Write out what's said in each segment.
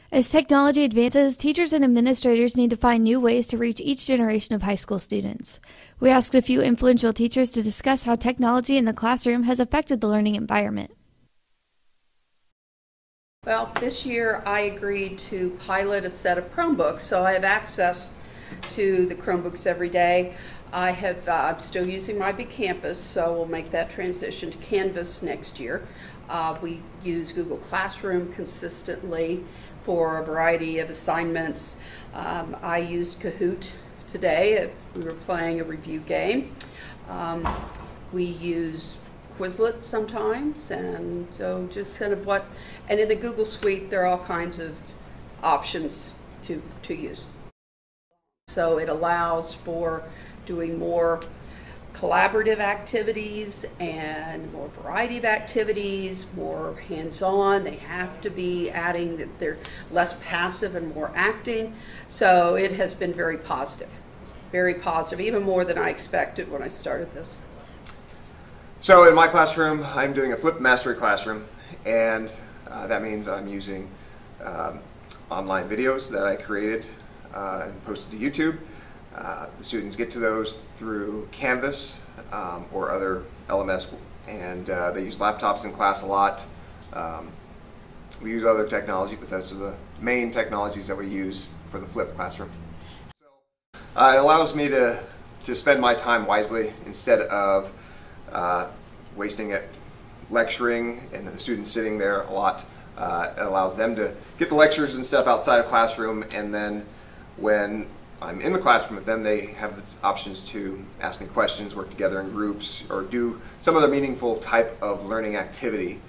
As technology advances, teachers and administrators need to find new ways to reach each generation of high school students. We asked a few influential teachers to discuss how technology in the classroom has affected the learning environment. Well, this year I agreed to pilot a set of Chromebooks, so I have access to the Chromebooks every day. I'm still using my big campus, so we'll make that transition to Canvas next year. We use Google Classroom consistently for a variety of assignments. I used Kahoot today. We were playing a review game. We use Quizlet sometimes, and so just kind of and in the Google Suite there are all kinds of options to use. So it allows for doing more collaborative activities and more variety of activities, more hands-on. They have to be adding that they're less passive and more acting. So it has been very positive, even more than I expected when I started this. So in my classroom, I'm doing a flipped mastery classroom, and that means I'm using online videos that I created and posted to YouTube. The students get to those through Canvas or other LMS, and they use laptops in class a lot. We use other technology, but those are the main technologies that we use for the flipped classroom. It allows me to spend my time wisely instead of wasting it lecturing and the students sitting there a lot. It allows them to get the lectures and stuff outside of classroom, and then when I'm in the classroom with them, they have the options to ask me questions, work together in groups, or do some other meaningful type of learning activity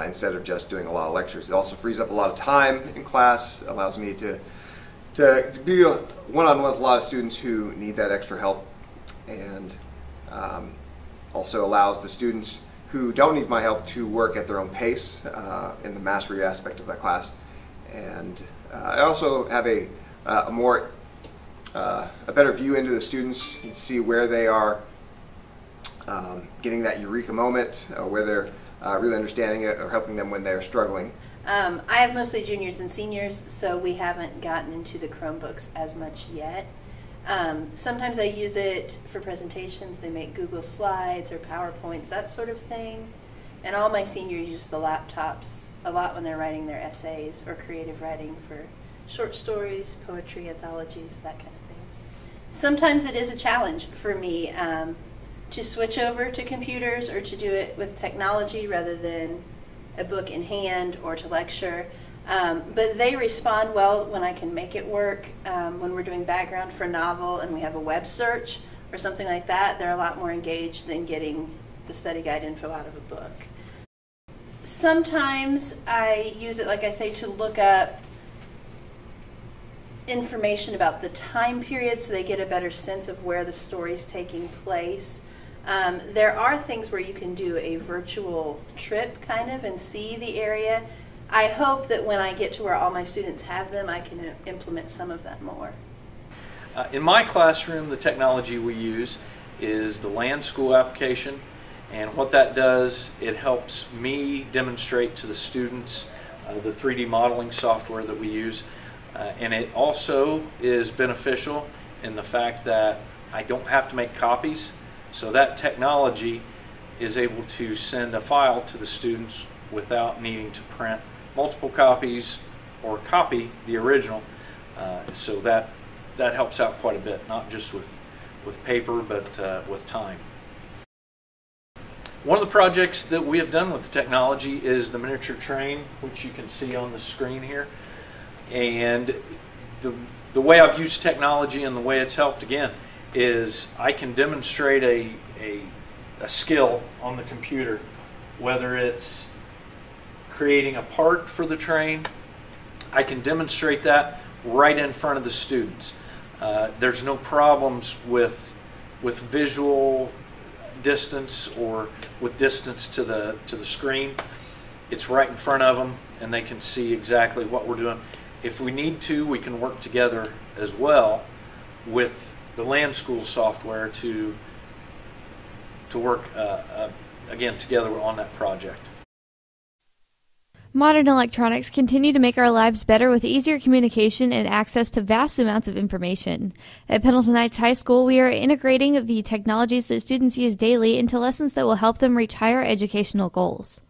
instead of just doing a lot of lectures. It also frees up a lot of time in class, allows me to be one-on-one with a lot of students who need that extra help, and also allows the students who don't need my help to work at their own pace in the mastery aspect of that class. And I also have a better view into the students. You can see where they are getting that eureka moment, where they're really understanding it or helping them when they're struggling. I have mostly juniors and seniors, so we haven't gotten into the Chromebooks as much yet. Sometimes I use it for presentations. They make Google Slides or PowerPoints, that sort of thing. And all my seniors use the laptops a lot when they're writing their essays or creative writing for short stories, poetry, anthologies, that kind of thing. Sometimes it is a challenge for me to switch over to computers or to do it with technology rather than a book in hand or to lecture. But they respond well when I can make it work. When we're doing background for a novel and we have a web search or something like that, they're a lot more engaged than getting the study guide info out of a book. Sometimes I use it, like I say, to look up information about the time period so they get a better sense of where the story's taking place. There are things where you can do a virtual trip kind of and see the area. I hope that when I get to where all my students have them, I can implement some of that more. In my classroom, the technology we use is the Land School application, and what that does, it helps me demonstrate to the students the 3D modeling software that we use, and it also is beneficial in the fact that I don't have to make copies, so that technology is able to send a file to the students without needing to print multiple copies or copy the original, so that helps out quite a bit, not just with paper but with time. One of the projects that we have done with the technology is the miniature train, which you can see on the screen here. And the way I've used technology and the way it's helped, again, is I can demonstrate a skill on the computer, whether it's creating a part for the train. I can demonstrate that right in front of the students. There's no problems with visual distance or with distance to the screen. It's right in front of them and they can see exactly what we're doing. If we need to, we can work together as well with the Land School software to work again together on that project. Modern electronics continue to make our lives better with easier communication and access to vast amounts of information. At Pendleton Heights High School, we are integrating the technologies that students use daily into lessons that will help them reach higher educational goals.